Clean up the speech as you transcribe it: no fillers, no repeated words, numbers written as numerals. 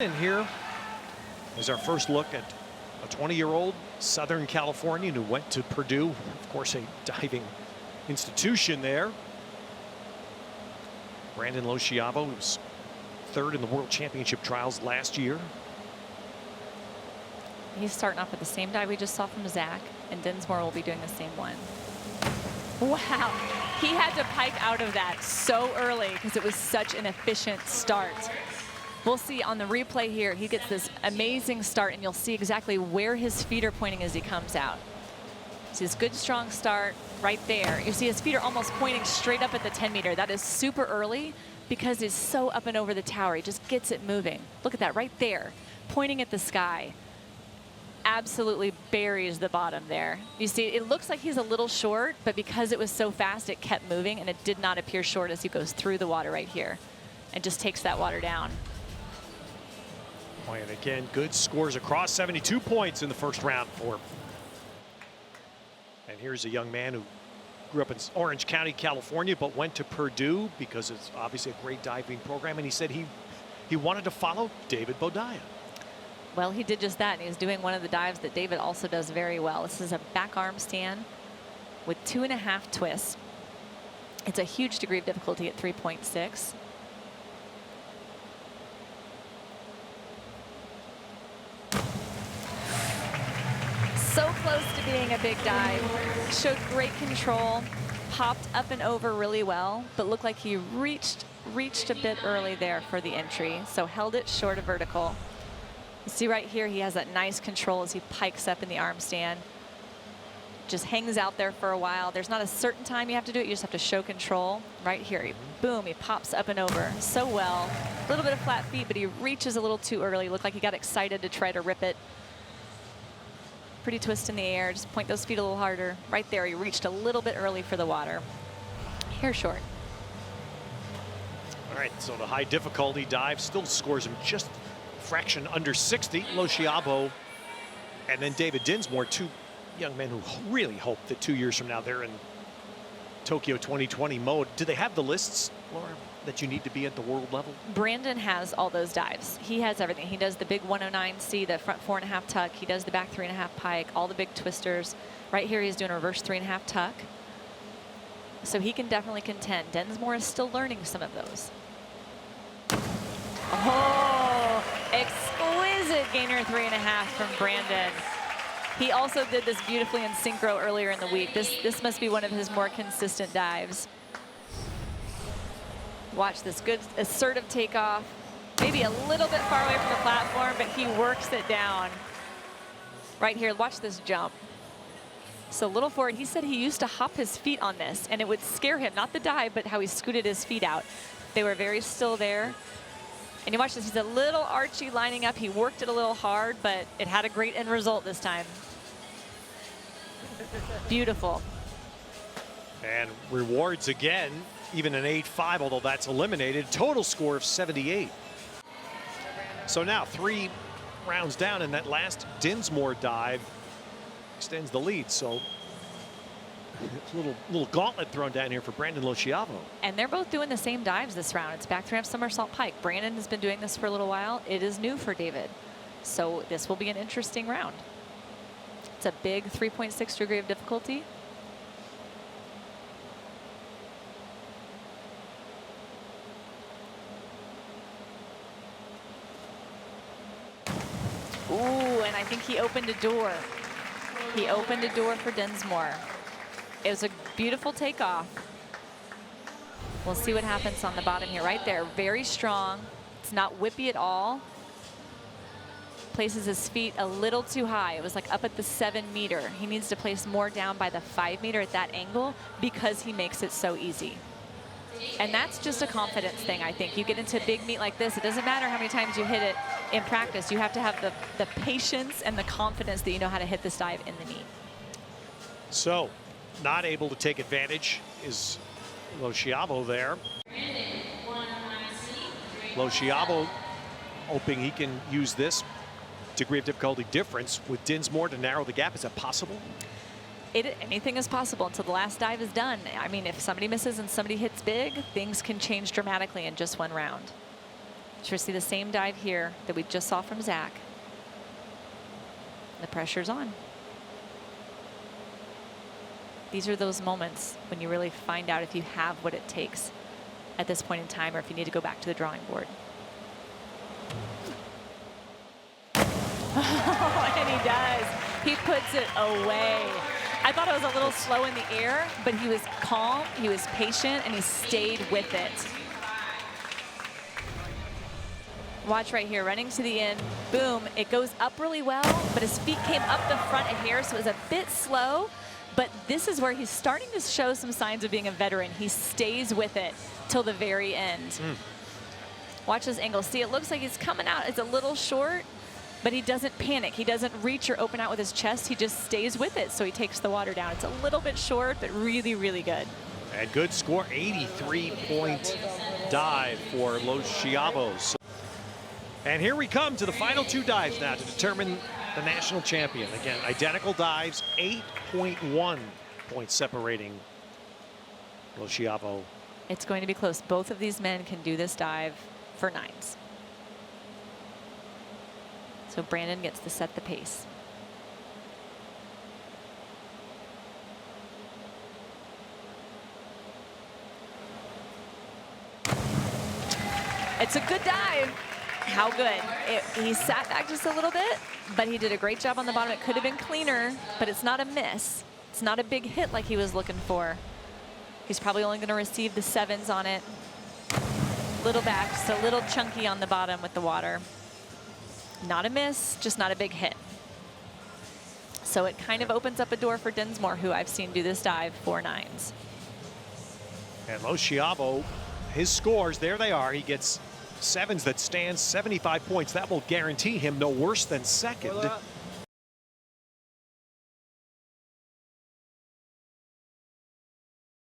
And here is our first look at a 20-year-old Southern Californian who went to Purdue, of course, a diving institution there. Brandon Loschiavo was third in the World Championship trials last year. He's starting off with the same dive we just saw from Zach, and Dinsmore will be doing the same one. Wow, he had to pike out of that so early because it was such an efficient start. We'll see on the replay here, he gets this amazing start, and you'll see exactly where his feet are pointing as he comes out. See this good, strong start right there. You see his feet are almost pointing straight up at the 10-meter. That is super early because he's so up and over the tower. He just gets it moving. Look at that right there, pointing at the sky. Absolutely buries the bottom there. You see, it looks like he's a little short, but because it was so fast, it kept moving, and it did not appear short as he goes through the water right here and just takes that water down. And again, good scores across, 72 points in the first round for him. And here's a young man who grew up in Orange County, California, but went to Purdue because it's obviously a great diving program. And he said he wanted to follow David Bodiah. Well, he did just that, and he's doing one of the dives that David also does very well. This is a back arm stand with 2.5 twists. It's a huge degree of difficulty at 3.6. So close to being a big dive. Showed great control, popped up and over really well, but looked like he reached a bit early there for the entry, so held it short of vertical. You see right here, he has that nice control as he pikes up in the arm stand. Just hangs out there for a while. There's not a certain time you have to do it. You just have to show control. Right here, boom, he pops up and over so well. A little bit of flat feet, but he reaches a little too early. Looked like he got excited to try to rip it. Pretty twist in the air. Just point those feet a little harder. Right there, he reached a little bit early for the water. Hair short. All right, so the high difficulty dive still scores him just fraction under 60. Loschiavo and then David Dinsmore, two young men who really hope that 2 years from now they're in Tokyo 2020 mode. Do they have the lists, Laura, that you need to be at the world level? Brandon has all those dives. He has everything. He does the big 109C, the front 4.5 tuck. He does the back 3.5 pike, all the big twisters. Right here, he's doing a reverse 3.5 tuck. So he can definitely contend. Dinsmore is still learning some of those. Oh, exquisite gainer 3.5 from Brandon. He also did this beautifully in synchro earlier in the week. This must be one of his more consistent dives. Watch this good assertive takeoff. Maybe a little bit far away from the platform, but he works it down. Right here, watch this jump. So a little forward. He said he used to hop his feet on this, and it would scare him, not the dive, but how he scooted his feet out. They were very still there. And you watch this, he's a little archy lining up. He worked it a little hard, but it had a great end result this time. Beautiful. And rewards again, even an 8.5, although that's eliminated. Total score of 78. So now 3 rounds down, and that last Dinsmore dive extends the lead. So little gauntlet thrown down here for Brandon Loschiavo. And they're both doing the same dives this round. It's back 3.5 somersault pike. Brandon has been doing this for a little while. It is new for David. So this will be an interesting round. It's a big 3.6 degree of difficulty. Ooh, and I think he opened a door. He opened a door for Dinsmore. It was a beautiful takeoff. We'll see what happens on the bottom here. Right there, very strong. It's not whippy at all. Places his feet a little too high. It was like up at the 7-meter. He needs to place more down by the 5-meter at that angle because he makes it so easy. And that's just a confidence thing, I think. You get into a big meet like this, it doesn't matter how many times you hit it in practice. You have to have the patience and the confidence that you know how to hit this dive in the meet. So, not able to take advantage is Loschiavo there. Loschiavo hoping he can use this degree of difficulty difference with Dinsmore to narrow the gap. Is that possible? Anything is possible until the last dive is done. I mean, if somebody misses and somebody hits big, things can change dramatically in just one round. Sure, see the same dive here that we just saw from Zach. The pressure's on. These are those moments when you really find out if you have what it takes at this point in time, or if you need to go back to the drawing board. And he does. He puts it away. I thought it was a little slow in the air, but he was calm, he was patient, and he stayed with it. Watch right here, running to the end, boom, it goes up really well, but his feet came up the front a hair, so it was a bit slow, but this is where he's starting to show some signs of being a veteran. He stays with it till the very end. Watch this angle. See, it looks like he's coming out. It's a little short, but he doesn't panic. He doesn't reach or open out with his chest. He just stays with it, so he takes the water down. It's a little bit short, but really, really good. And good score, 83-point dive for Loschiavo. And here we come to the final two dives now to determine the national champion. Again, identical dives, 8.1 points separating Loschiavo. It's going to be close. Both of these men can do this dive for 9s. So Brandon gets to set the pace. It's a good dive. How good. He sat back just a little bit, but he did a great job on the bottom. It could have been cleaner, but it's not a miss. It's not a big hit like he was looking for. He's probably only going to receive the 7s on it. Little back, just a little chunky on the bottom with the water. Not a miss, just not a big hit. So it kind of opens up a door for Dinsmore, who I've seen do this dive for 9s. And Loschiavo, his scores, there they are. He gets 7s that stand 75 points. That will guarantee him no worse than second